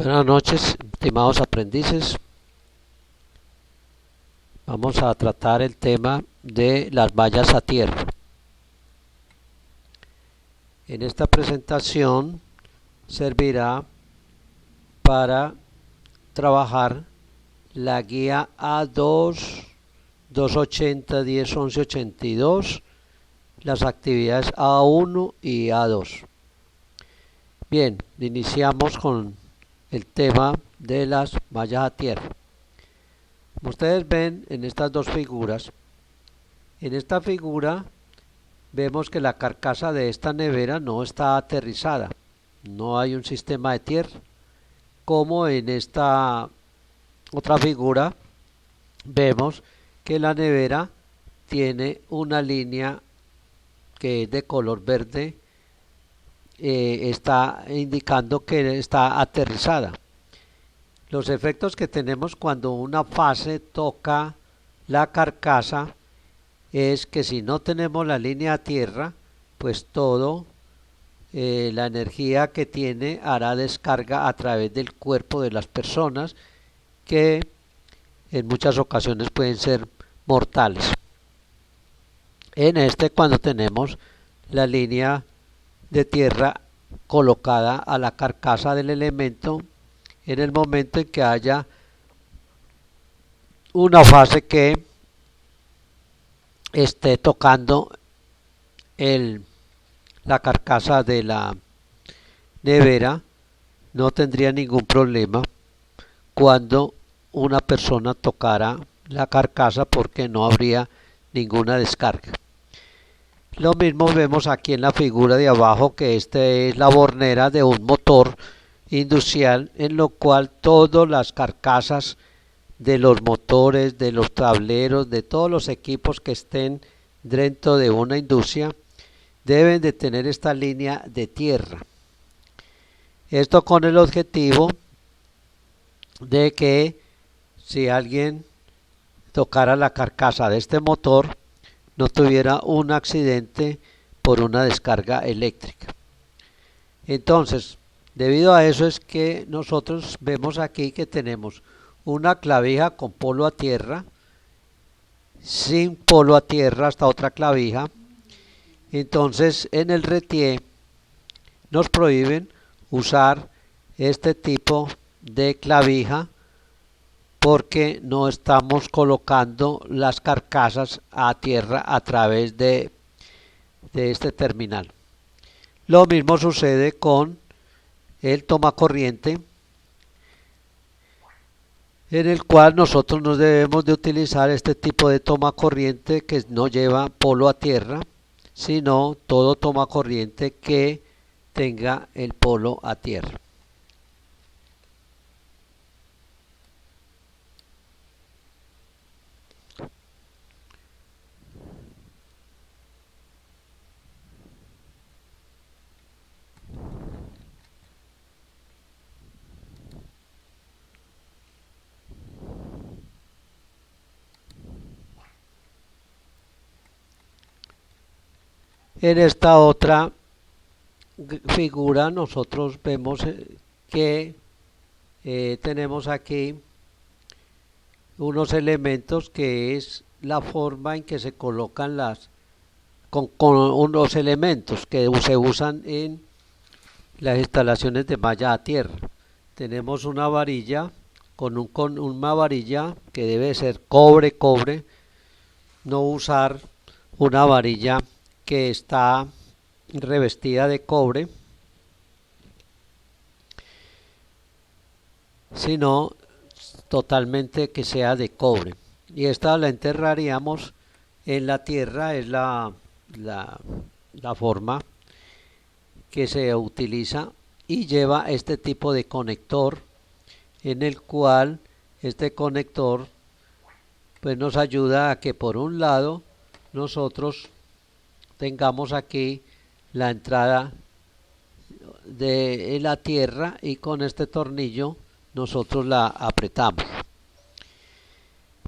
Buenas noches, estimados aprendices. Vamos a tratar el tema de las mallas a tierra. En esta presentación servirá para trabajar la guía A2, 280, 10, 11, 82, las actividades A1 y A2. Bien, iniciamos con el tema de las mallas a tierra. Como ustedes ven en estas dos figuras, en esta figura vemos que la carcasa de esta nevera no está aterrizada, no hay un sistema de tierra, como en esta otra figura vemos que la nevera tiene una línea que es de color verde, está indicando que está aterrizada. Los efectos que tenemos cuando una fase toca la carcasa es que si no tenemos la línea a tierra, pues todo la energía que tiene hará descarga a través del cuerpo de las personas, que en muchas ocasiones pueden ser mortales. En este, cuando tenemos la línea de tierra colocada a la carcasa del elemento, en el momento en que haya una fase que esté tocando la carcasa de la nevera, no tendría ningún problema cuando una persona tocara la carcasa, porque no habría ninguna descarga. Lo mismo vemos aquí en la figura de abajo, que esta es la bornera de un motor industrial, en lo cual todas las carcasas de los motores, de los tableros, de todos los equipos que estén dentro de una industria deben de tener esta línea de tierra. Esto con el objetivo de que si alguien tocara la carcasa de este motor, no tuviera un accidente por una descarga eléctrica. Entonces, debido a eso es que nosotros vemos aquí que tenemos una clavija con polo a tierra, sin polo a tierra hasta otra clavija. Entonces, en el RETIE nos prohíben usar este tipo de clavija, porque no estamos colocando las carcasas a tierra a través de este terminal. Lo mismo sucede con el tomacorriente, en el cual nosotros no debemos de utilizar este tipo de tomacorriente que no lleva polo a tierra, sino todo tomacorriente que tenga el polo a tierra. En esta otra figura nosotros vemos que tenemos aquí unos elementos, que es la forma en que se colocan con unos elementos que se usan en las instalaciones de malla a tierra. Tenemos una varilla con una varilla que debe ser cobre, no usar una varilla que está revestida de cobre, sino totalmente que sea de cobre, y esta la enterraríamos en la tierra. Es la forma que se utiliza, y lleva este tipo de conector, en el cual este conector pues nos ayuda a que por un lado nosotros tengamos aquí la entrada de la tierra, y con este tornillo nosotros la apretamos.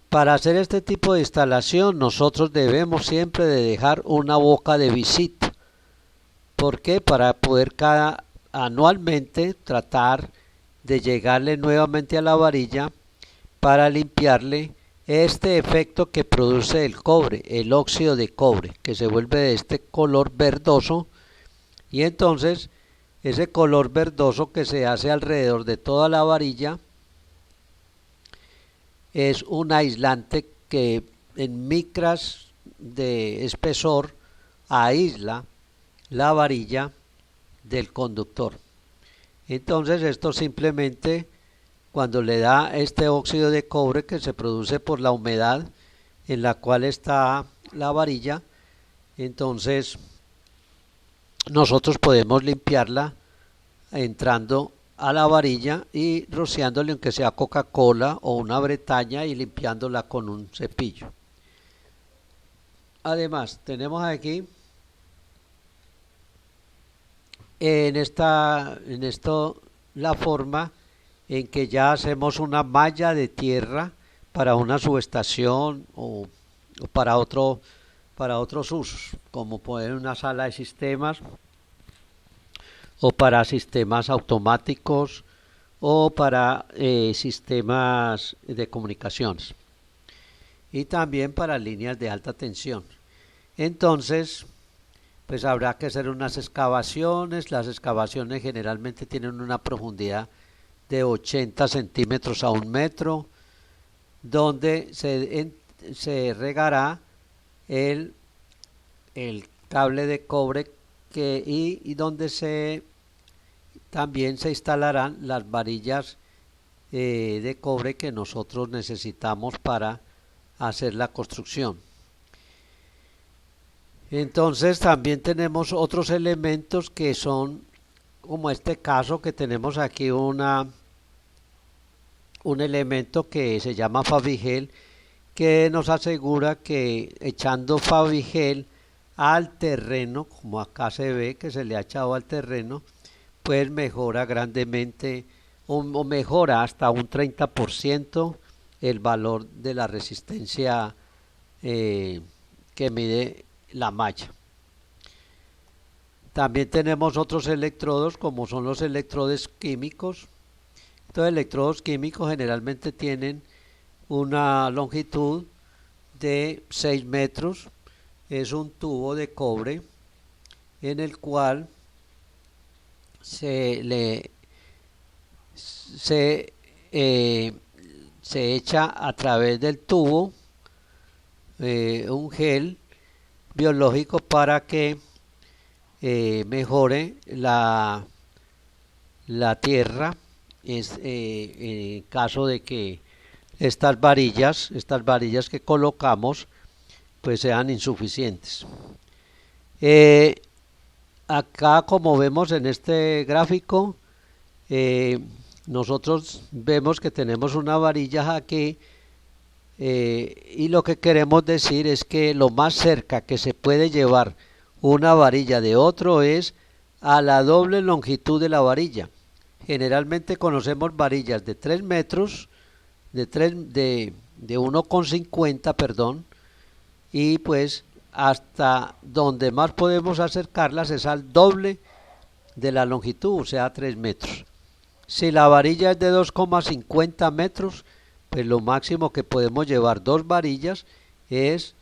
Para hacer este tipo de instalación nosotros debemos siempre de dejar una boca de visita. ¿Por qué? Para poder anualmente tratar de llegarle nuevamente a la varilla para limpiarle este efecto que produce el cobre, el óxido de cobre, que se vuelve de este color verdoso, y entonces ese color verdoso que se hace alrededor de toda la varilla es un aislante que en micras de espesor aísla la varilla del conductor. Entonces esto simplemente, cuando le da este óxido de cobre que se produce por la humedad en la cual está la varilla, entonces nosotros podemos limpiarla entrando a la varilla y rociándole aunque sea Coca-Cola o una Bretaña y limpiándola con un cepillo. Además, tenemos aquí en esto la forma en que ya hacemos una malla de tierra para una subestación o para otros usos, como poner una sala de sistemas o para sistemas automáticos o para sistemas de comunicaciones y también para líneas de alta tensión. Entonces, pues habrá que hacer unas excavaciones. Las excavaciones generalmente tienen una profundidad de 80 centímetros a 1 metro, donde se regará el cable de cobre y donde también se instalarán las varillas de cobre que nosotros necesitamos para hacer la construcción. Entonces también tenemos otros elementos que son, como este caso que tenemos aquí, un elemento que se llama Fabigel, que nos asegura que echando Fabigel al terreno, como acá se ve que se le ha echado al terreno, pues mejora grandemente o mejora hasta un 30% el valor de la resistencia que mide la malla. También tenemos otros electrodos, como son los electrodos químicos. Estos electrodos químicos generalmente tienen una longitud de 6 metros. Es un tubo de cobre en el cual se echa a través del tubo un gel biológico para que mejore la tierra, en caso de que estas varillas que colocamos pues sean insuficientes. Acá, como vemos en este gráfico, nosotros vemos que tenemos una varilla aquí, y lo que queremos decir es que lo más cerca que se puede llevar una varilla de otro es a la doble longitud de la varilla. Generalmente conocemos varillas de 3 metros, de 1,50, perdón, y pues hasta donde más podemos acercarlas es al doble de la longitud, o sea 3 metros. Si la varilla es de 2,50 metros, pues lo máximo que podemos llevar 2 varillas es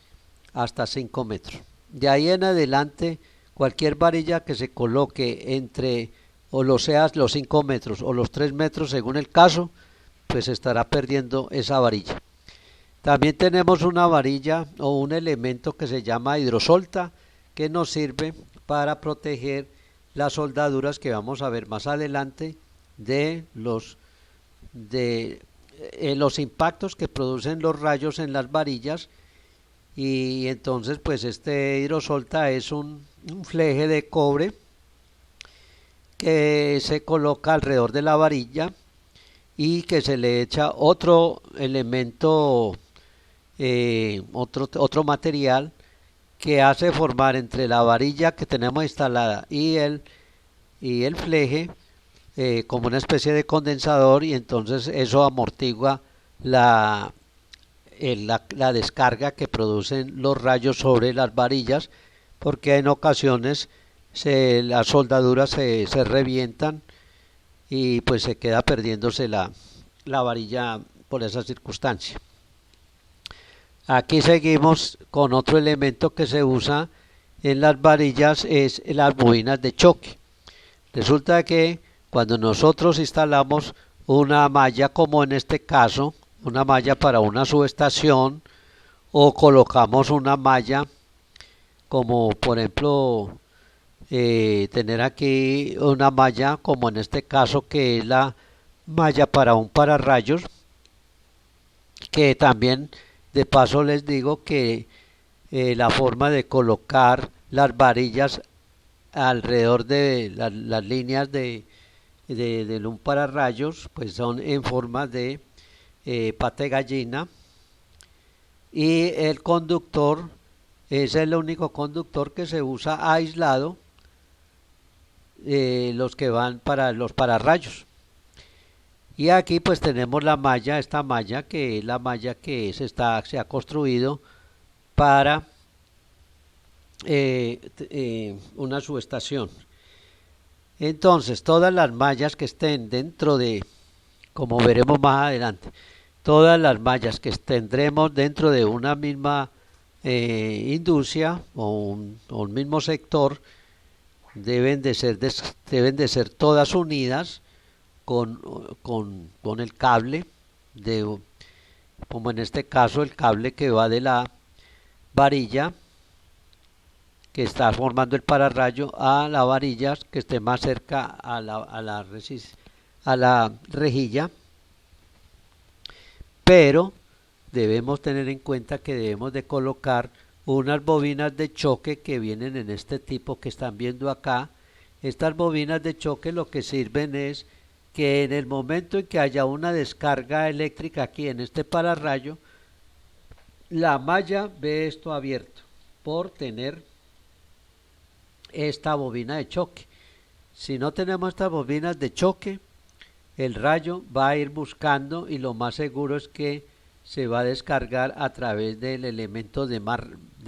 hasta 5 metros. De ahí en adelante, cualquier varilla que se coloque entre o los 5 metros o los 3 metros según el caso, pues estará perdiendo esa varilla. También tenemos una varilla o un elemento que se llama hidrosolta, que nos sirve para proteger las soldaduras que vamos a ver más adelante de los impactos que producen los rayos en las varillas. Y entonces pues este hidrosolta es un fleje de cobre que se coloca alrededor de la varilla y que se le echa otro elemento, otro material que hace formar entre la varilla que tenemos instalada y el fleje como una especie de condensador, y entonces eso amortigua la descarga que producen los rayos sobre las varillas, porque en ocasiones las soldaduras se revientan y pues se queda perdiéndose la varilla por esa circunstancia. Aquí seguimos con otro elemento que se usa en las varillas, es las bobinas de choque. Resulta que cuando nosotros instalamos una malla, como en este caso, una malla para una subestación, o colocamos una malla, como por ejemplo tener aquí una malla, como en este caso que es la malla para un pararrayos, que también de paso les digo que la forma de colocar las varillas alrededor de las líneas de un pararrayos pues son en forma de pata de gallina, y el conductor es el único conductor que se usa aislado, los que van para los pararrayos. Y aquí pues tenemos la malla, esta malla que es la malla que se ha construido para una subestación. Entonces todas las mallas que estén dentro de, como veremos más adelante, todas las mallas que tendremos dentro de una misma industria o un mismo sector deben de ser todas unidas con el cable de, como en este caso el cable que va de la varilla que está formando el pararrayo a la varilla que esté más cerca a la rejilla, pero debemos tener en cuenta que debemos de colocar unas bobinas de choque que vienen en este tipo que están viendo acá. Estas bobinas de choque lo que sirven es que en el momento en que haya una descarga eléctrica aquí en este pararrayo, la malla ve esto abierto por tener esta bobina de choque. Si no tenemos estas bobinas de choque, el rayo va a ir buscando y lo más seguro es que se va a descargar a través del elemento de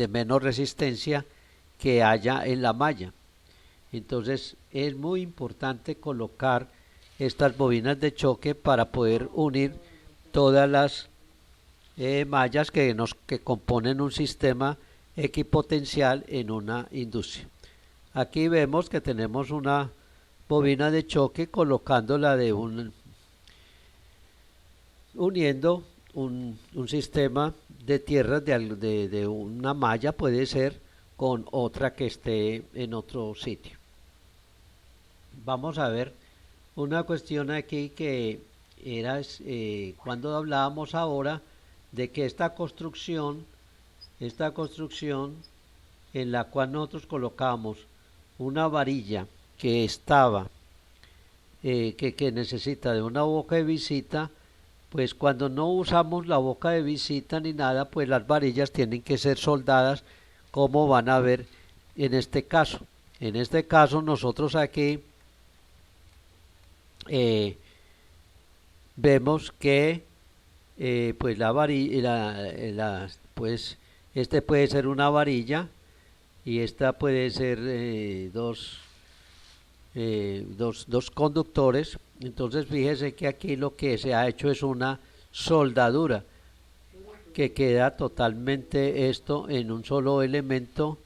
menos resistencia que haya en la malla. Entonces es muy importante colocar estas bobinas de choque para poder unir todas las mallas que componen un sistema equipotencial en una industria. Aquí vemos que tenemos una bobina de choque colocándola uniendo un sistema de tierras de una malla, puede ser, con otra que esté en otro sitio. Vamos a ver una cuestión aquí que era cuando hablábamos ahora de que esta construcción en la cual nosotros colocamos una varilla que estaba que necesita de una boca de visita, pues cuando no usamos la boca de visita ni nada, pues las varillas tienen que ser soldadas, como van a ver en este caso. En este caso nosotros aquí vemos que pues la varilla, pues este puede ser una varilla y esta puede ser dos conductores. Entonces fíjese que aquí lo que se ha hecho es una soldadura que queda totalmente esto en un solo elemento,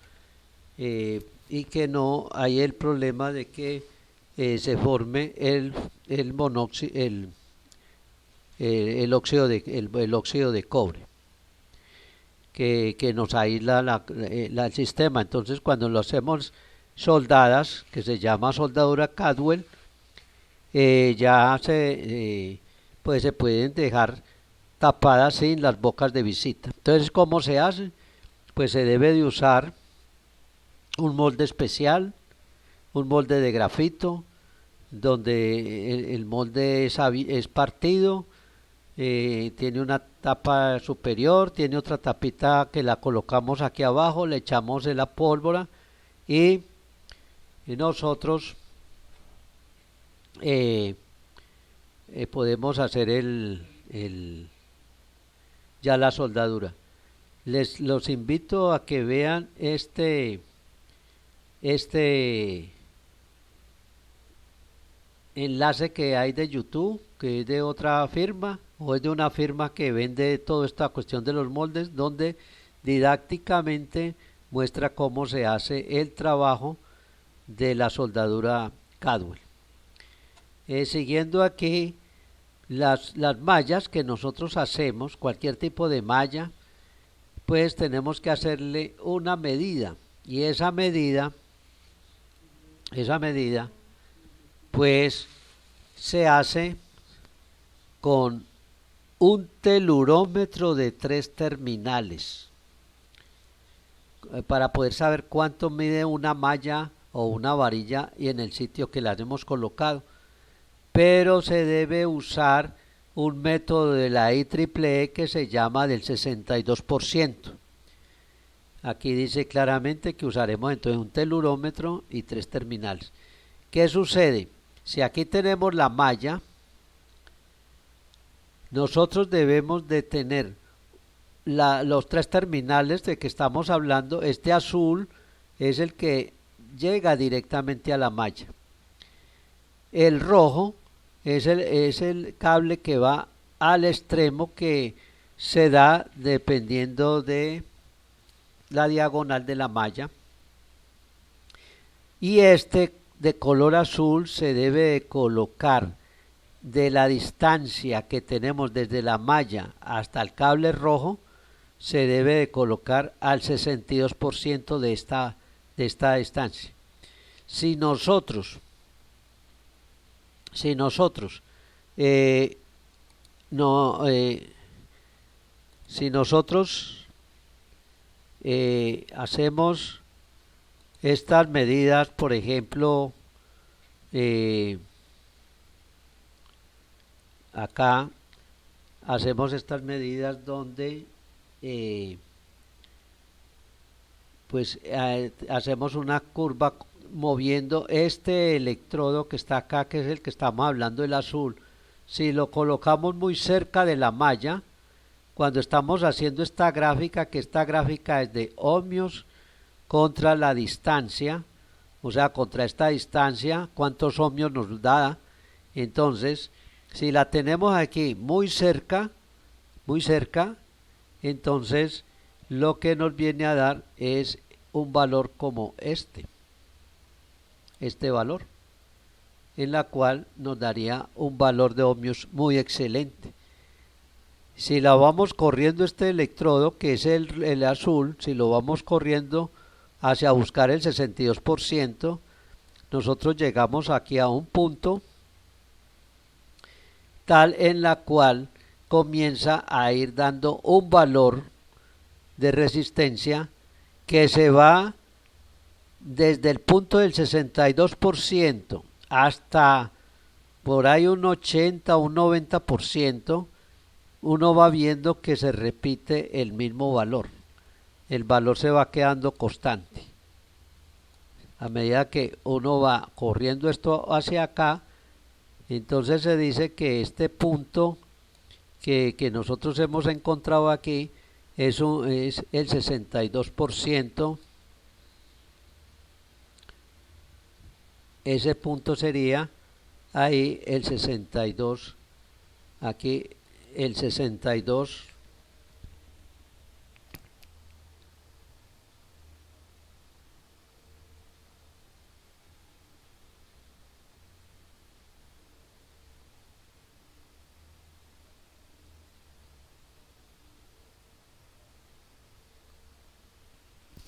y que no hay el problema de que se forme el monóxido, el óxido de cobre que nos aísla el sistema. Entonces cuando lo hacemos soldadas, que se llama soldadura Caldwell, pues se pueden dejar tapadas sin las bocas de visita. Entonces, ¿cómo se hace? Pues se debe de usar un molde especial, un molde de grafito, donde el molde es partido, tiene una tapa superior, tiene otra tapita que la colocamos aquí abajo, le echamos la pólvora y nosotros podemos hacer ya la soldadura. Los invito a que vean este enlace que hay de YouTube, que es de otra firma, o es de una firma que vende toda esta cuestión de los moldes, donde didácticamente muestra cómo se hace el trabajo de la soldadura Cadwell. Siguiendo aquí, las mallas que nosotros hacemos, cualquier tipo de malla, pues tenemos que hacerle una medida, y esa medida pues se hace con un telurómetro de 3 terminales, para poder saber cuánto mide una malla o una varilla y en el sitio que la hemos colocado. Pero se debe usar un método de la IEEE que se llama del 62%. Aquí dice claramente que usaremos entonces un telurómetro y 3 terminales. ¿Qué sucede? Si aquí tenemos la malla, nosotros debemos de tener los 3 terminales de que estamos hablando. Este azul es el que llega directamente a la malla. El rojo es el cable que va al extremo, que se da dependiendo de la diagonal de la malla. Y este de color azul se debe de colocar de la distancia que tenemos desde la malla hasta el cable rojo, se debe de colocar al 62% de esta distancia. Si nosotros no si nosotros hacemos estas medidas, por ejemplo, acá hacemos estas medidas donde hacemos una curva moviendo este electrodo que está acá, que es el que estamos hablando, el azul. Si lo colocamos muy cerca de la malla, cuando estamos haciendo esta gráfica, que esta gráfica es de ohmios contra la distancia, o sea, contra esta distancia, cuántos ohmios nos da. Entonces, si la tenemos aquí muy cerca, entonces lo que nos viene a dar es un valor como este valor, en la cual nos daría un valor de ohmios muy excelente. Si la vamos corriendo este electrodo, que es el azul, si lo vamos corriendo hacia buscar el 62%, nosotros llegamos aquí a un punto tal en la cual comienza a ir dando un valor de resistencia que se va desde el punto del 62% hasta por ahí un 80 o un 90%. Uno va viendo que se repite el mismo valor. El valor se va quedando constante. A medida que uno va corriendo esto hacia acá, entonces se dice que este punto que nosotros hemos encontrado aquí es el 62%. Ese punto sería ahí el 62, aquí el 62.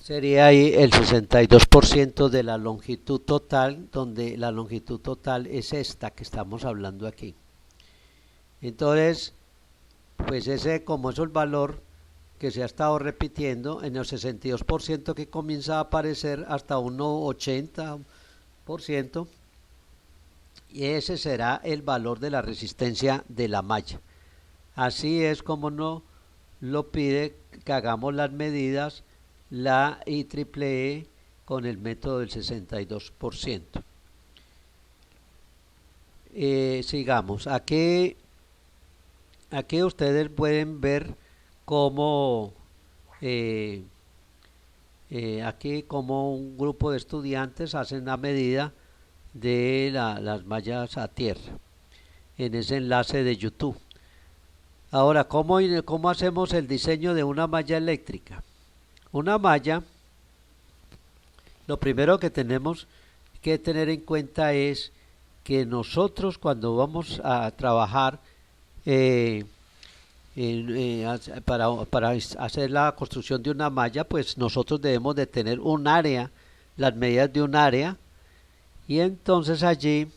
Sería ahí el 62% de la longitud total, donde la longitud total es esta que estamos hablando aquí. Entonces, pues ese, como es el valor que se ha estado repitiendo, en el 62% que comienza a aparecer hasta un 80%, y ese será el valor de la resistencia de la malla. Así es como nos lo pide que hagamos las medidas la IEEE con el método del 62%. Sigamos. Aquí ustedes pueden ver cómo aquí como un grupo de estudiantes hacen la medida de las mallas a tierra en ese enlace de YouTube. Ahora, ¿cómo hacemos el diseño de una malla eléctrica? Una malla, lo primero que tenemos que tener en cuenta es que nosotros cuando vamos a trabajar eh, para hacer la construcción de una malla, pues nosotros debemos de tener un área, las medidas de un área, y entonces allí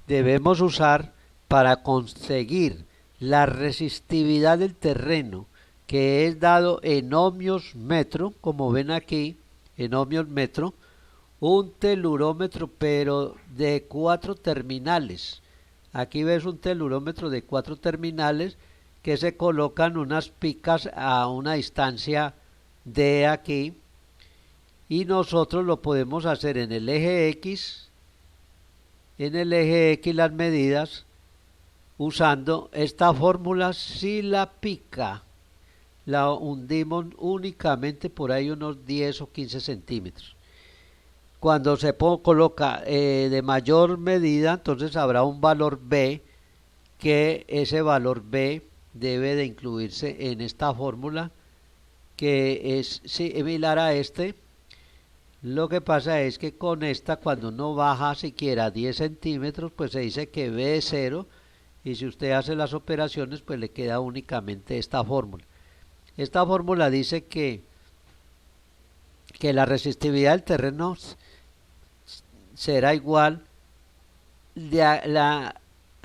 debemos usar para conseguir la resistividad del terreno, que es dado en ohmios metro, como ven aquí, en ohmios metro, un telurómetro, pero de 4 terminales. Aquí ves un telurómetro de 4 terminales que se colocan unas picas a una distancia de aquí, y nosotros lo podemos hacer en el eje X, las medidas, usando esta fórmula. Si la pica la hundimos únicamente por ahí unos 10 o 15 centímetros. Cuando se coloca de mayor medida, entonces habrá un valor B, que ese valor B debe de incluirse en esta fórmula, que es similar a este. Lo que pasa es que con esta, cuando uno baja siquiera 10 centímetros, pues se dice que B es 0, y si usted hace las operaciones, pues le queda únicamente esta fórmula. Esta fórmula dice que la resistividad del terreno será igual a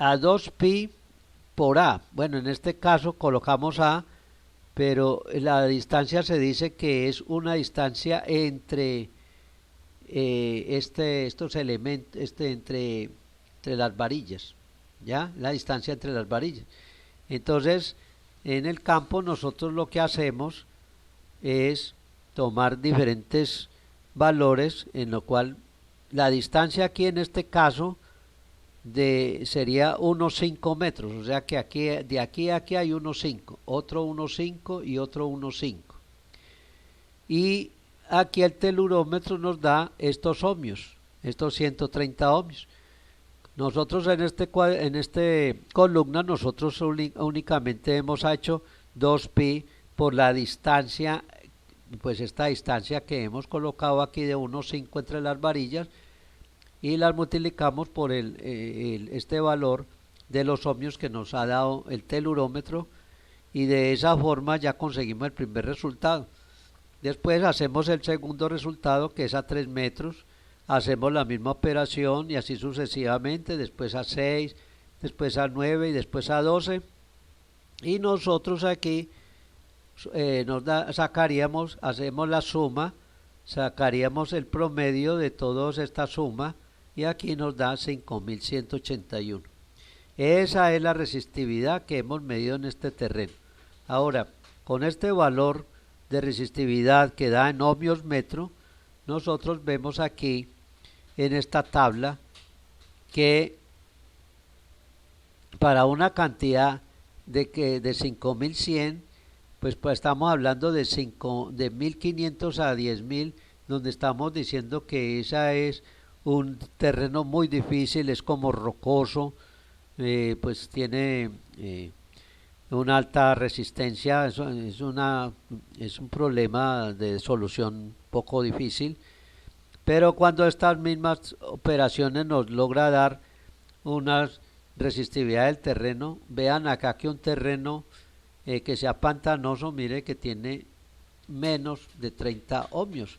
2pi por A. Bueno, en este caso colocamos A, pero la distancia se dice que es una distancia entre estos elementos, entre las varillas, ¿ya? La distancia entre las varillas. Entonces, en el campo nosotros lo que hacemos es tomar diferentes valores, en lo cual la distancia aquí en este caso sería unos 5 metros, o sea que aquí, de aquí a aquí hay unos 5, otro unos 5 y otro unos 5. Y aquí el telurómetro nos da estos ohmios, estos 130 ohmios. Nosotros en este columna, nosotros únicamente hemos hecho 2pi por la distancia, pues esta distancia que hemos colocado aquí de unos 5 entre las varillas, y las multiplicamos por este valor de los ohmios que nos ha dado el telurómetro, y de esa forma ya conseguimos el primer resultado. Después hacemos el segundo resultado, que es a 3 metros, hacemos la misma operación y así sucesivamente, después a 6, después a 9 y después a 12, y nosotros aquí sacaríamos, hacemos la suma, sacaríamos el promedio de toda esta suma, y aquí nos da 5181. Esa es la resistividad que hemos medido en este terreno. Ahora, con este valor de resistividad que da en ohmios metro, nosotros vemos aquí en esta tabla que para una cantidad de 5100, pues estamos hablando de 1500 a 10000, donde estamos diciendo que esa es un terreno muy difícil, es como rocoso, pues tiene una alta resistencia, es un problema de solución poco difícil. Pero cuando estas mismas operaciones nos logra dar una resistividad del terreno, vean acá que un terreno que sea pantanoso, mire que tiene menos de 30 ohmios,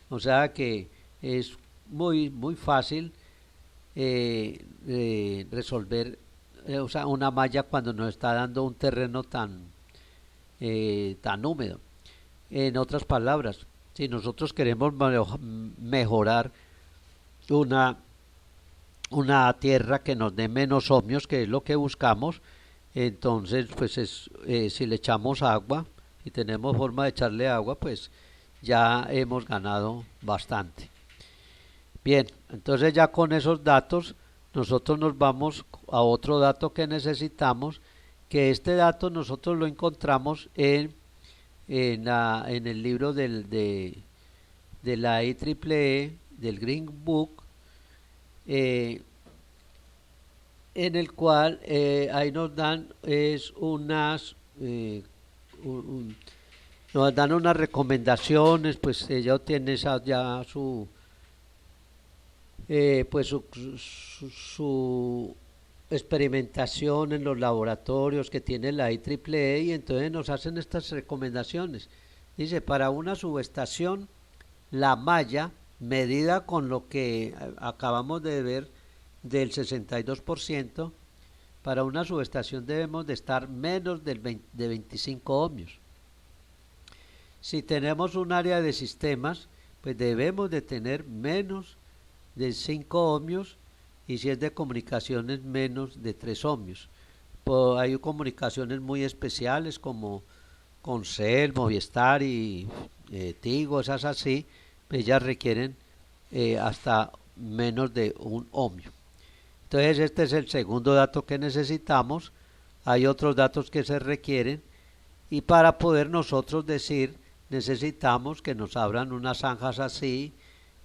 o sea que es muy fácil resolver una malla cuando nos está dando un terreno tan húmedo. En otras palabras, si nosotros queremos mejorar una tierra que nos dé menos ohmios, que es lo que buscamos, entonces pues si le echamos agua y tenemos forma de echarle agua, pues ya hemos ganado bastante. Bien, entonces ya con esos datos nosotros nos vamos a otro dato que necesitamos, que este dato nosotros lo encontramos en el libro de la IEEE, del Green Book, eh, en el cual ahí nos dan nos dan unas recomendaciones, pues ella tiene ya su experimentación en los laboratorios que tiene la IEEE, y entonces nos hacen estas recomendaciones. Dice, para una subestación, la malla, medida con lo que acabamos de ver del 62%, para una subestación debemos de estar menos de 25 ohmios. Si tenemos un área de sistemas, pues debemos de tener menos de 5 ohmios, y si es de comunicaciones, menos de 3 ohmios. Hay comunicaciones muy especiales como Concel, Movistar y Tigo, esas así, pues ellas requieren hasta menos de 1 ohmio. Entonces este es el segundo dato que necesitamos. Hay otros datos que se requieren, y para poder nosotros decir, necesitamos que nos abran unas zanjas así,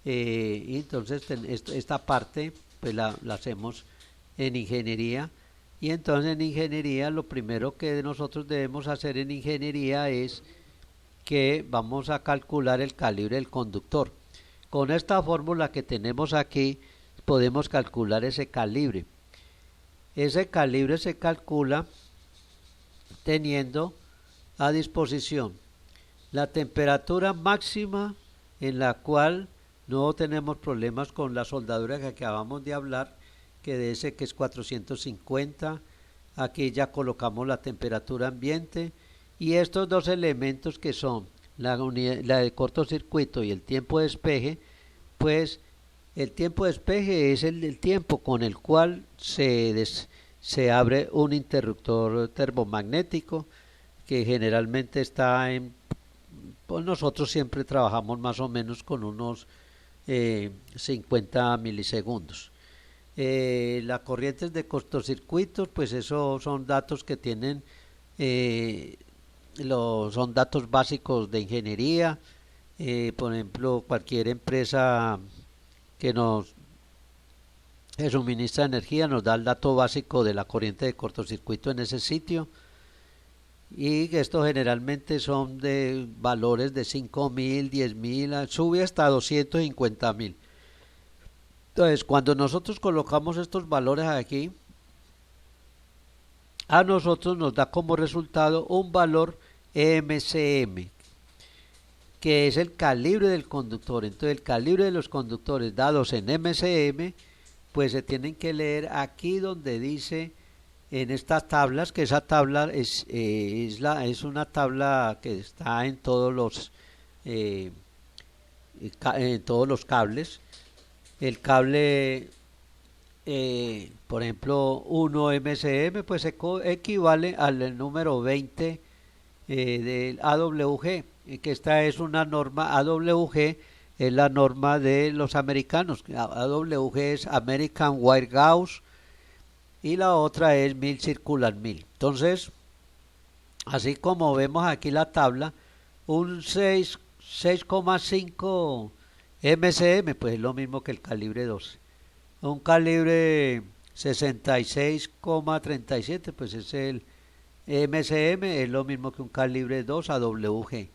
y entonces esta parte pues la hacemos en ingeniería. Y entonces en ingeniería lo primero que nosotros debemos hacer en ingeniería es que vamos a calcular el calibre del conductor. Con esta fórmula que tenemos aquí podemos calcular ese calibre. Ese calibre se calcula teniendo a disposición la temperatura máxima, en la cual no tenemos problemas con la soldadura que acabamos de hablar, que de ese que es 450. Aquí ya colocamos la temperatura ambiente, y estos dos elementos que son la de cortocircuito y el tiempo de despeje, pues el tiempo de despeje es el tiempo con el cual se abre un interruptor termomagnético, que generalmente está pues nosotros siempre trabajamos más o menos con unos 50 milisegundos. Las corrientes de cortocircuitos, pues eso son datos que tienen, son datos básicos de ingeniería. Por ejemplo, cualquier empresa que nos suministra energía nos da el dato básico de la corriente de cortocircuito en ese sitio, y estos generalmente son de valores de 5.000, 10.000, sube hasta 250.000. Entonces, cuando nosotros colocamos estos valores aquí, a nosotros nos da como resultado un valor MCM, que es el calibre del conductor. Entonces, el calibre de los conductores dados en MCM, pues se tienen que leer aquí donde dice, en estas tablas, que esa tabla es una tabla que está en todos los cables. El cable, por ejemplo, 1 MCM, pues equivale al número 20 del AWG, que esta es una norma. AWG es la norma de los americanos. AWG es American Wire Gauge, y la otra es 1000 circular 1000. Entonces, así como vemos aquí la tabla, un 6,5 MCM, pues es lo mismo que el calibre 12. Un calibre 66,37, pues es el MCM, es lo mismo que un calibre 2 AWG.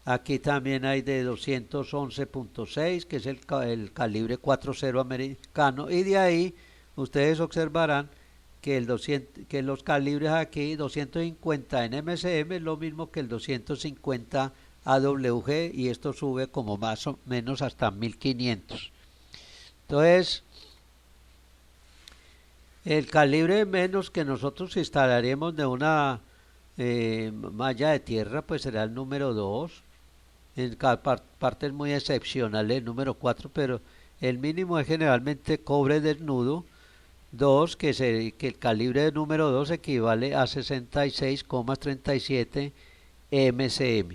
Aquí también hay de 211.6, que es el calibre 4.0 americano, y de ahí ustedes observarán que los calibres aquí, 250 en MCM, es lo mismo que el 250 AWG, y esto sube como más o menos hasta 1500. Entonces, el calibre menos que nosotros instalaremos de una malla de tierra, pues será el número 2. En partes muy excepcionales el número 4, pero el mínimo es generalmente cobre desnudo 2, que el calibre de número 2 equivale a 66,37 MCM.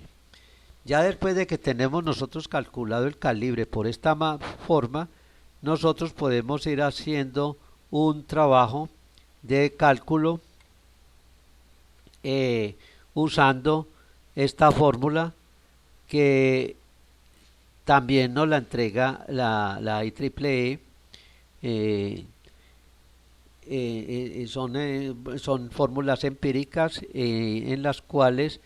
Ya después de que tenemos nosotros calculado el calibre por esta forma, nosotros podemos ir haciendo un trabajo de cálculo usando esta fórmula, que también nos la entrega la IEEE, eh, son fórmulas empíricas en las cuales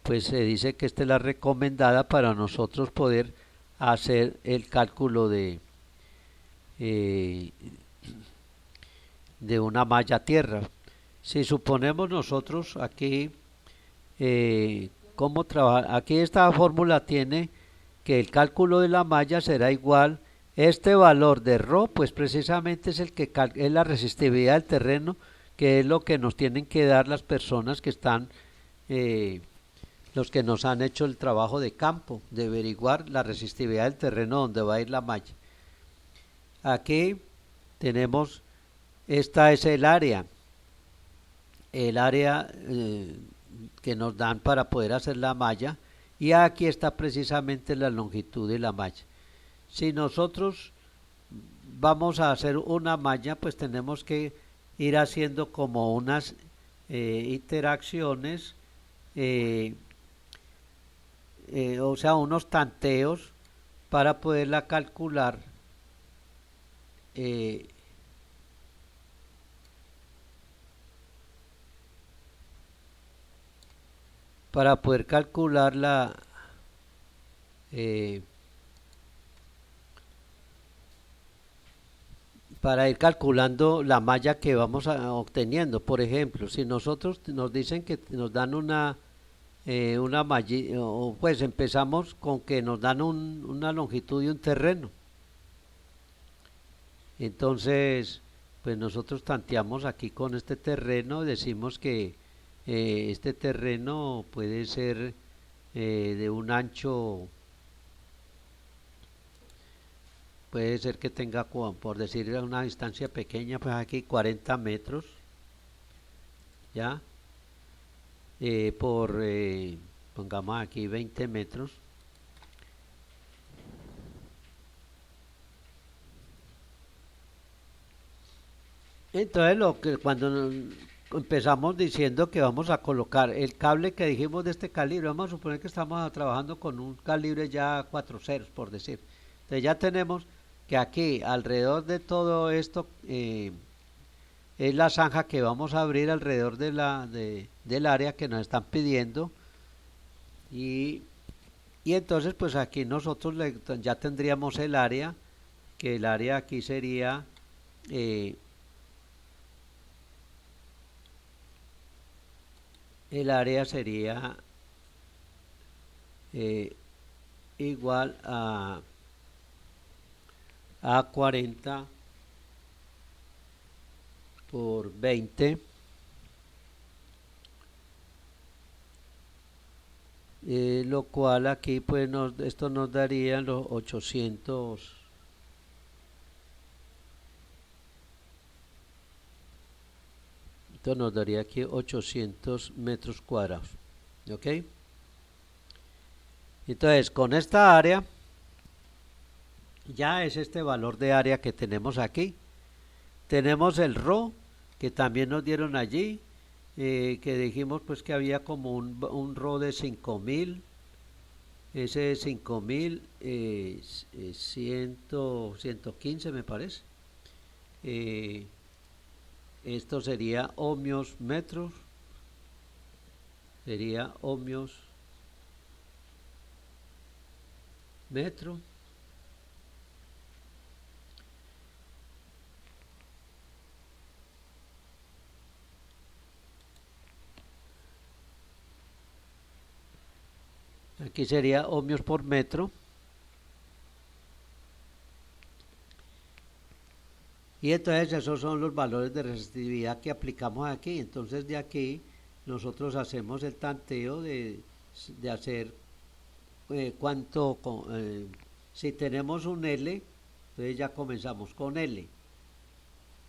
pues se dice que esta es la recomendada para nosotros poder hacer el cálculo eh, de una malla tierra. Si suponemos nosotros aquí cómo trabajar, aquí esta fórmula tiene que el cálculo de la malla será igual, este valor de ρ pues precisamente es el que es la resistividad del terreno, que es lo que nos tienen que dar las personas que están los que nos han hecho el trabajo de campo, de averiguar la resistividad del terreno donde va a ir la malla. Aquí tenemos, esta es el área que nos dan para poder hacer la malla, y aquí está precisamente la longitud de la malla. Si nosotros vamos a hacer una malla, pues tenemos que ir haciendo como unas interacciones, o sea, unos tanteos para poderla calcular, eh, para poder calcular eh, para ir calculando la malla que vamos obteniendo. Por ejemplo, si nosotros nos dicen que nos dan una malla, o pues empezamos con que nos dan una longitud de un terreno. Entonces, pues nosotros tanteamos aquí con este terreno, decimos que este terreno puede ser de un ancho, puede ser que tenga, por decir una distancia pequeña, pues aquí 40 metros, ¿ya? Pongamos aquí 20 metros. Entonces, cuando empezamos diciendo que vamos a colocar el cable que dijimos de este calibre, vamos a suponer que estamos trabajando con un calibre ya 4 ceros, por decir. Entonces ya tenemos que aquí alrededor de todo esto es la zanja que vamos a abrir alrededor del área que nos están pidiendo, y, y entonces pues aquí nosotros ya tendríamos el área, que el área aquí sería el área sería eh, igual a 40 por 20, lo cual aquí pues esto nos daría los 800, esto nos daría aquí 800 metros cuadrados, ¿ok? Entonces con esta área ya es este valor de área que tenemos aquí. Tenemos el ρ que también nos dieron allí, que dijimos pues que había como un ρ de 5000, ese de 5000, 115 me parece. Esto sería ohmios metros, sería ohmios metro. Aquí sería ohmios por metro. Y entonces esos son los valores de resistividad que aplicamos aquí. Entonces de aquí nosotros hacemos el tanteo de hacer cuánto, si tenemos un L, entonces ya comenzamos con L.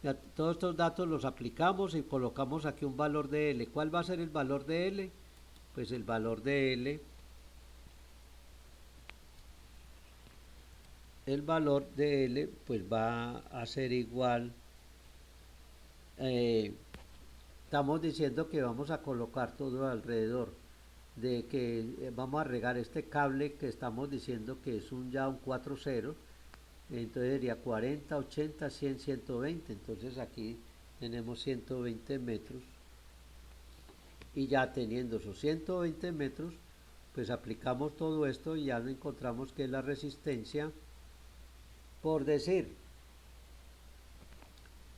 Ya todos estos datos los aplicamos y colocamos aquí un valor de L. ¿Cuál va a ser el valor de L? Pues el valor de L, pues va a ser igual, estamos diciendo que vamos a colocar todo alrededor, de que vamos a regar este cable que estamos diciendo que es ya un 4 0, entonces sería 40, 80, 100, 120. Entonces aquí tenemos 120 metros y ya teniendo esos 120 metros, pues aplicamos todo esto y ya encontramos que es la resistencia. Por decir,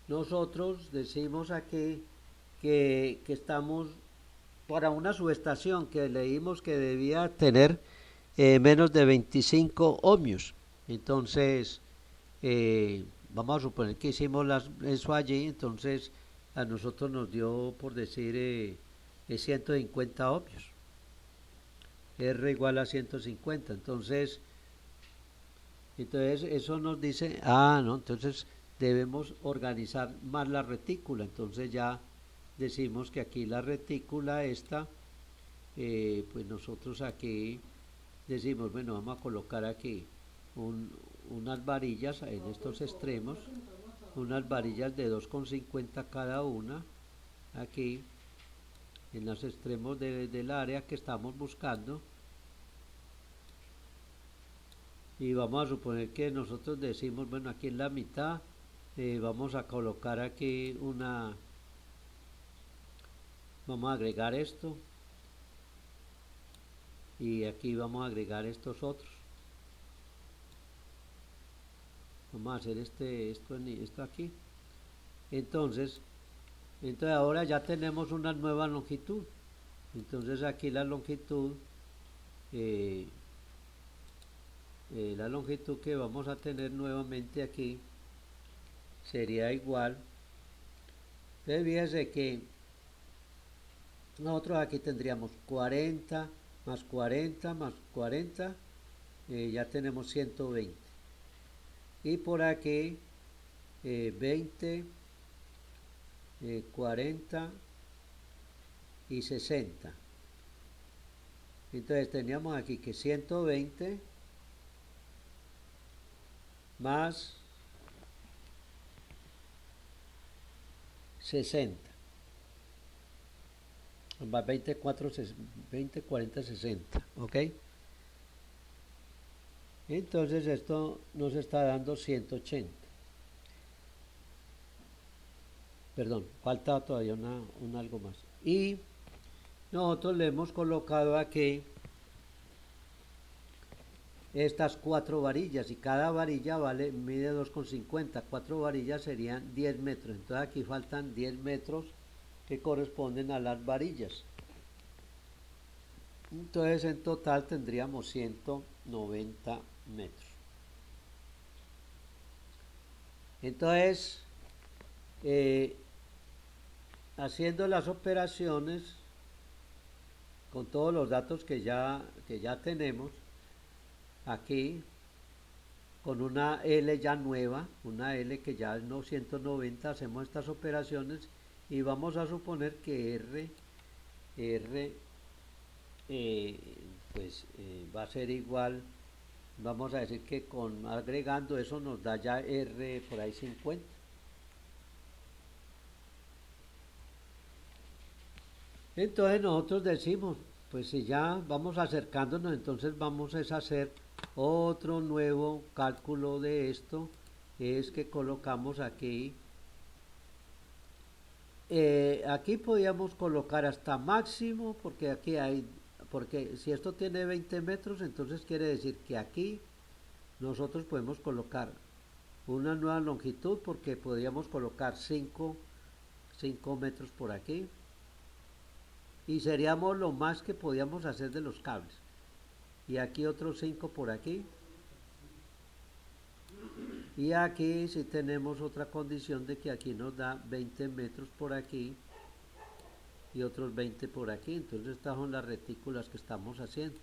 nosotros decimos aquí que estamos para una subestación que leímos que debía tener menos de 25 ohmios. Entonces, vamos a suponer que hicimos eso allí, entonces a nosotros nos dio, por decir, 150 ohmios. R igual a 150. Entonces eso nos dice, no, entonces debemos organizar más la retícula. Entonces ya decimos que aquí la retícula esta, pues nosotros aquí decimos, bueno, vamos a colocar aquí unas varillas en estos extremos, unas varillas de 2,50 cada una, aquí en los extremos del área que estamos buscando. Y vamos a suponer que nosotros decimos, bueno, aquí en la mitad vamos a colocar aquí vamos a agregar esto y aquí vamos a agregar estos otros. Vamos a hacer esto aquí. Entonces ahora ya tenemos una nueva longitud. Entonces aquí la longitud que vamos a tener nuevamente aquí sería igual. Entonces fíjense que nosotros aquí tendríamos 40 más 40 más 40, ya tenemos 120. Y por aquí 20, 40 y 60. Entonces teníamos aquí que 120 más 60 más 20, 40, 60, ¿ok? Entonces esto nos está dando 180. Perdón, falta todavía un algo más. Y nosotros le hemos colocado aquí estas 4 varillas y cada varilla mide 2,50. 4 varillas serían 10 metros. Entonces aquí faltan 10 metros que corresponden a las varillas. Entonces en total tendríamos 190 metros. Entonces, haciendo las operaciones con todos los datos que ya tenemos aquí, con una L ya nueva, una L que ya es 190, hacemos estas operaciones y vamos a suponer que R va a ser igual, vamos a decir que agregando eso nos da ya R por ahí 50. Entonces nosotros decimos, pues si ya vamos acercándonos, entonces vamos a hacer otro nuevo cálculo de esto, es que colocamos aquí, aquí podíamos colocar hasta máximo, porque porque si esto tiene 20 metros, entonces quiere decir que aquí nosotros podemos colocar una nueva longitud, porque podríamos colocar 5 metros por aquí, y seríamos lo más que podíamos hacer de los cables. Y aquí otros 5 por aquí. Y aquí sí tenemos otra condición de que aquí nos da 20 metros por aquí y otros 20 por aquí. Entonces estas son las retículas que estamos haciendo.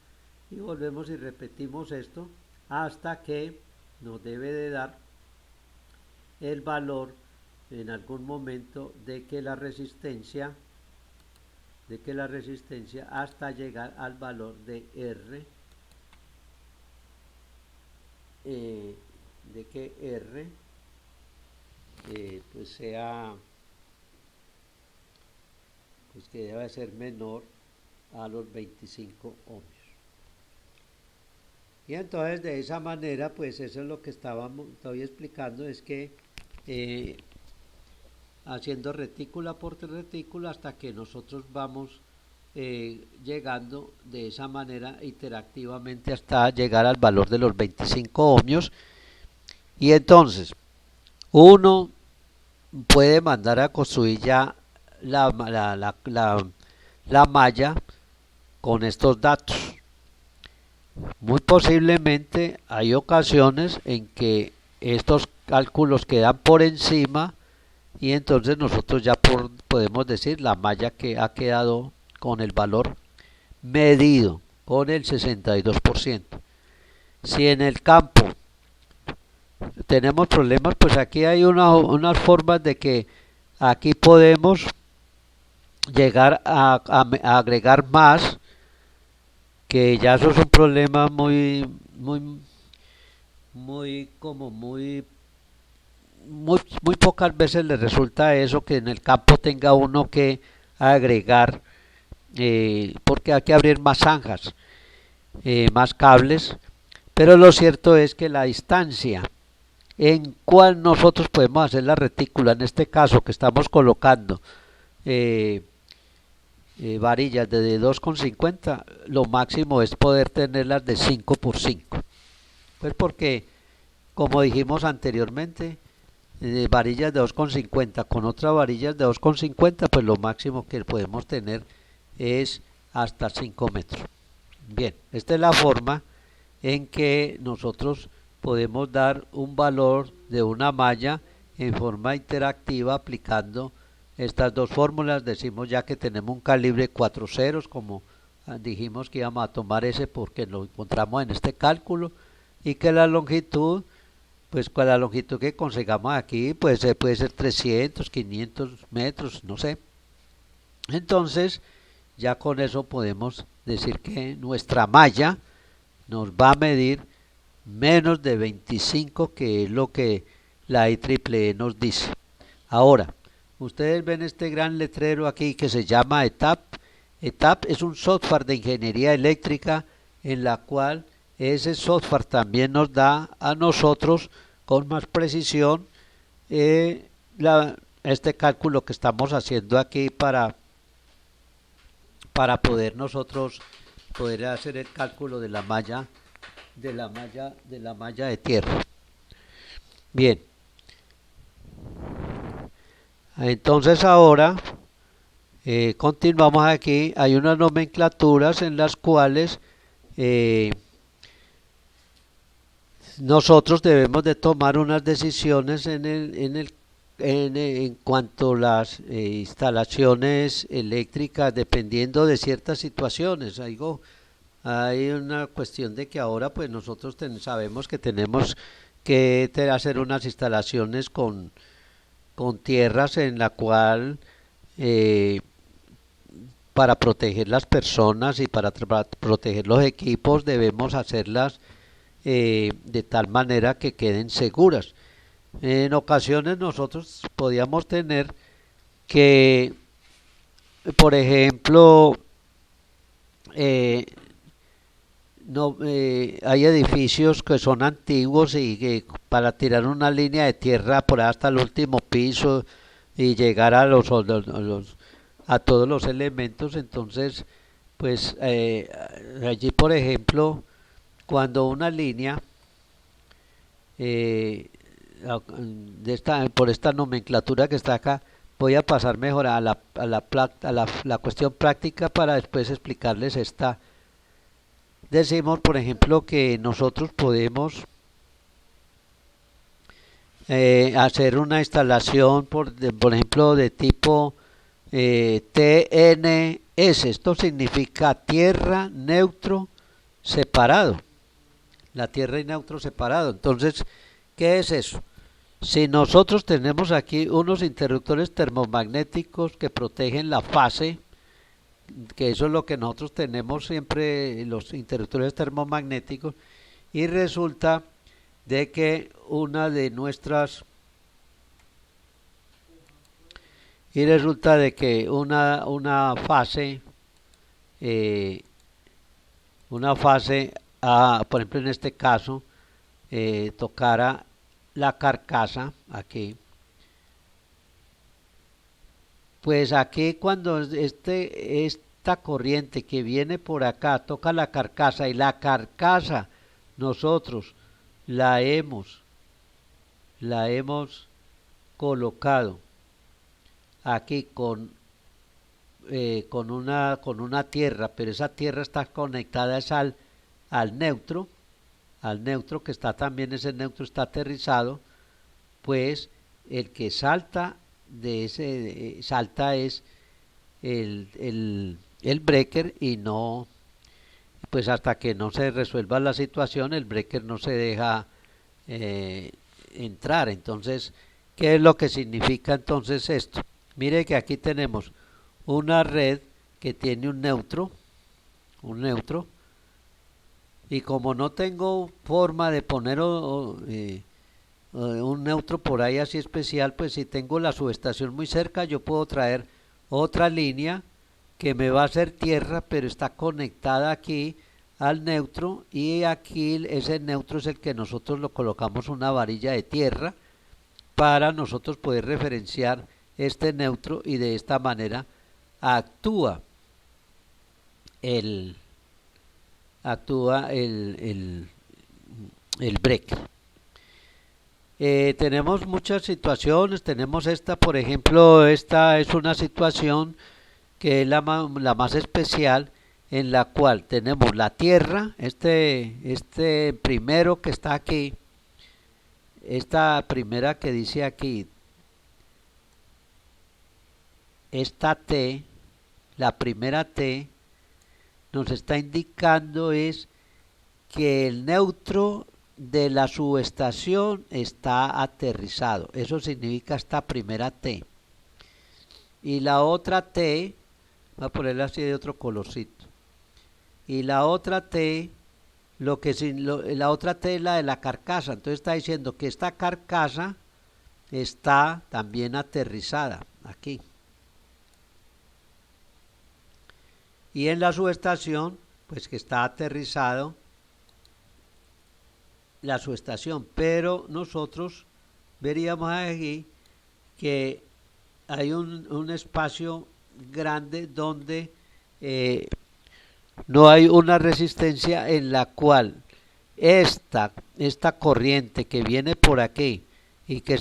Y volvemos y repetimos esto hasta que nos debe de dar el valor en algún momento de que la resistencia hasta llegar al valor de R, de que R pues sea, pues que debe ser menor a los 25 ohmios. Y entonces de esa manera, pues eso es lo que estoy explicando, es que eh, haciendo retícula por retícula hasta que nosotros vamos llegando de esa manera interactivamente hasta llegar al valor de los 25 ohmios. Y entonces uno puede mandar a construir ya la malla con estos datos. Muy posiblemente hay ocasiones en que estos cálculos quedan por encima y entonces nosotros ya podemos decir la malla que ha quedado con el valor medido con el 62%. Si en el campo tenemos problemas, pues aquí hay unas formas de que aquí podemos llegar a agregar más, que ya eso es un problema muy pocas veces le resulta eso, que en el campo tenga uno que agregar, porque hay que abrir más zanjas, más cables, pero lo cierto es que la distancia en cual nosotros podemos hacer la retícula, en este caso que estamos colocando eh, varillas de 2,50, lo máximo es poder tenerlas de 5x5, pues porque como dijimos anteriormente, varillas de 2,50 con otras varillas de 2,50, pues lo máximo que podemos tener es hasta 5 metros. Bien, esta es la forma en que nosotros podemos dar un valor de una malla en forma interactiva aplicando estas dos fórmulas. Decimos ya que tenemos un calibre 4 ceros, como dijimos que íbamos a tomar ese porque lo encontramos en este cálculo, y que la longitud, pues con la longitud que consigamos aquí, pues puede ser 300, 500 metros, no sé. Entonces ya con eso podemos decir que nuestra malla nos va a medir menos de 25, que es lo que la IEEE nos dice. Ahora, ustedes ven este gran letrero aquí que se llama ETAP. ETAP es un software de ingeniería eléctrica en la cual ese software también nos da a nosotros con más precisión este cálculo que estamos haciendo aquí para poder nosotros poder hacer el cálculo de la malla de tierra. Bien, entonces ahora continuamos aquí. Hay unas nomenclaturas en las cuales nosotros debemos de tomar unas decisiones en cuanto a las instalaciones eléctricas, dependiendo de ciertas situaciones. Hay una cuestión de que ahora pues nosotros sabemos que tenemos que hacer unas instalaciones con tierras en la cual para proteger las personas y para proteger los equipos debemos hacerlas de tal manera que queden seguras. En ocasiones nosotros podíamos tener que, por ejemplo, hay edificios que son antiguos y que para tirar una línea de tierra por ahí hasta el último piso y llegar a a todos los elementos, entonces pues allí por ejemplo cuando una línea por esta nomenclatura que está acá, voy a pasar mejor a la cuestión práctica para después explicarles esta. Decimos, por ejemplo, que nosotros podemos hacer una instalación, por ejemplo, de tipo TNS. Esto significa tierra, neutro, separado. La tierra y neutro separado. Entonces, ¿qué es eso? Si nosotros tenemos aquí unos interruptores termomagnéticos que protegen la fase, que eso es lo que nosotros tenemos siempre, los interruptores termomagnéticos, y resulta de que una fase por ejemplo en este caso, tocara la carcasa aquí, pues aquí cuando esta corriente que viene por acá toca la carcasa y la carcasa nosotros la hemos, la hemos colocado aquí con una tierra, pero esa tierra está conectada es al neutro, al neutro que está también, ese neutro está aterrizado, pues el que salta de ese salta es el breaker y no, pues hasta que no se resuelva la situación el breaker no se deja entrar. Entonces, ¿qué es lo que significa entonces esto? Mire que aquí tenemos una red que tiene un neutro, y como no tengo forma de poner un neutro por ahí así especial, pues si tengo la subestación muy cerca, yo puedo traer otra línea que me va a hacer tierra, pero está conectada aquí al neutro, y aquí ese neutro es el que nosotros lo colocamos una varilla de tierra para nosotros poder referenciar este neutro, y de esta manera actúa el el breaker. Tenemos muchas situaciones, tenemos esta, por ejemplo, esta es una situación que es la más especial, en la cual tenemos la tierra, este primero que está aquí, esta primera que dice aquí, esta T, la primera T, nos está indicando es que el neutro de la subestación está aterrizado. Eso significa esta primera T. Y la otra T, voy a ponerla así de otro colorcito. Y la otra T, la otra T es la de la carcasa. Entonces está diciendo que esta carcasa está también aterrizada aquí. Y en la subestación, pues que está aterrizado la subestación, pero nosotros veríamos aquí que hay un espacio grande donde no hay una resistencia, en la cual esta corriente que viene por aquí y que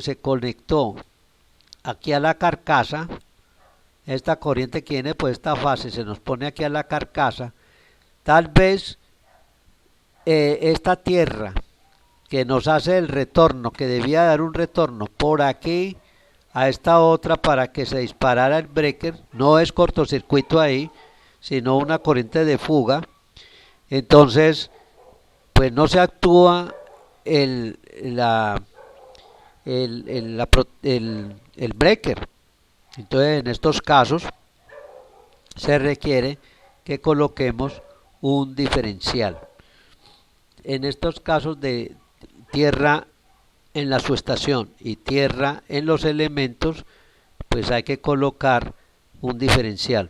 se conectó aquí a la carcasa, esta corriente que viene por esta fase se nos pone aquí a la carcasa, tal vez esta tierra que nos hace el retorno, que debía dar un retorno por aquí a esta otra para que se disparara el breaker, no es cortocircuito ahí, sino una corriente de fuga. Entonces, pues no se actúa el breaker. Entonces, en estos casos se requiere que coloquemos un diferencial. En estos casos de tierra en la subestación y tierra en los elementos, pues hay que colocar un diferencial.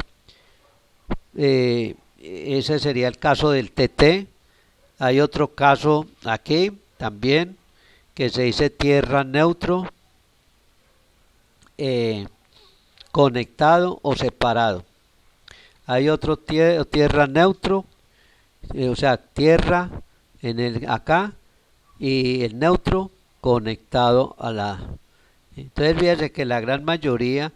Ese sería el caso del TT. Hay otro caso aquí también que se dice tierra neutro, conectado o separado. Hay otro tierra neutro, o sea, tierra acá y el neutro conectado a la. Entonces fíjense que la gran mayoría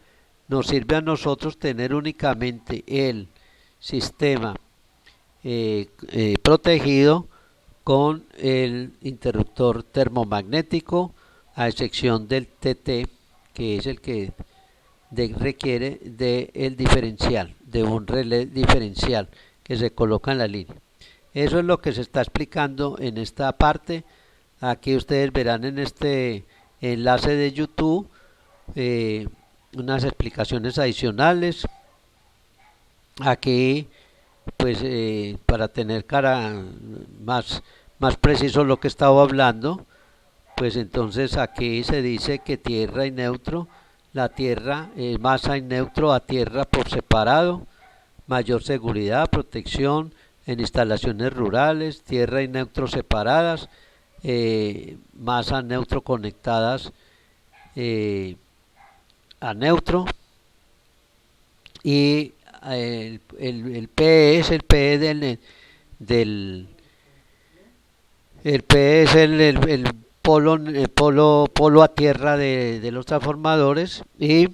nos sirve a nosotros tener únicamente el sistema protegido con el interruptor termomagnético, a excepción del TT, que es el que requiere del diferencial, de un relé diferencial que se coloca en la línea. Eso es lo que se está explicando en esta parte. Aquí ustedes verán en este enlace de YouTube unas explicaciones adicionales. Aquí pues para tener más preciso lo que estaba hablando, pues entonces aquí se dice que tierra y neutro, la tierra, masa y neutro a tierra por separado, mayor seguridad, protección, en instalaciones rurales, tierra y neutro separadas, masa neutro conectadas a neutro, y el PE es el PE del el PE es el polo a tierra de los transformadores, y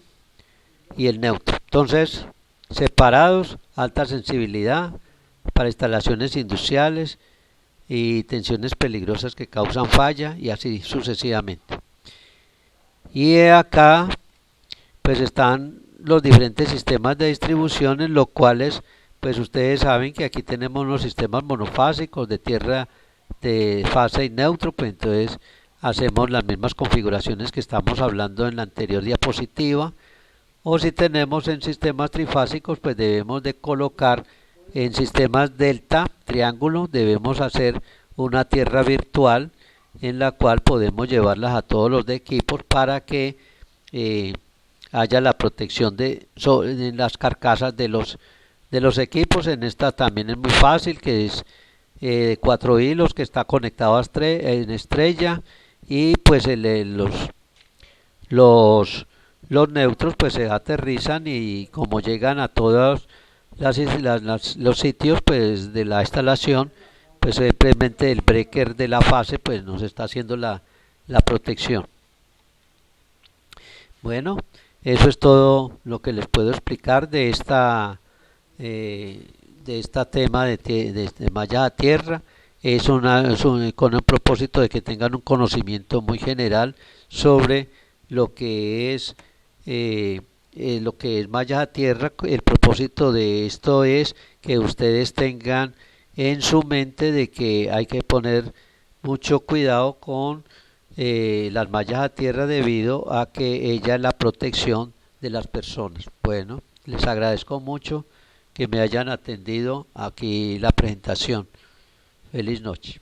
el neutro. Entonces, separados, alta sensibilidad para instalaciones industriales y tensiones peligrosas que causan falla, y así sucesivamente. Y acá pues están los diferentes sistemas de distribución, en los cuales pues ustedes saben que aquí tenemos unos sistemas monofásicos de tierra de fase y neutro. Pues entonces hacemos las mismas configuraciones que estamos hablando en la anterior diapositiva. O si tenemos en sistemas trifásicos, pues debemos de colocar en sistemas delta, triángulo, debemos hacer una tierra virtual en la cual podemos llevarlas a todos los equipos para que haya la protección en las carcasas de los equipos. En esta también es muy fácil, que es 4 hilos, que está conectado en estrella, y pues los neutros pues se aterrizan, y como llegan a todos los sitios pues de la instalación, pues simplemente el breaker de la fase pues nos está haciendo la protección. Bueno, eso es todo lo que les puedo explicar de esta tema de malla a tierra. Con el propósito de que tengan un conocimiento muy general sobre lo que es malla a tierra. El propósito de esto es que ustedes tengan en su mente de que hay que poner mucho cuidado con las mallas a tierra, debido a que ella es la protección de las personas. Bueno, les agradezco mucho que me hayan atendido aquí la presentación. Feliz noche.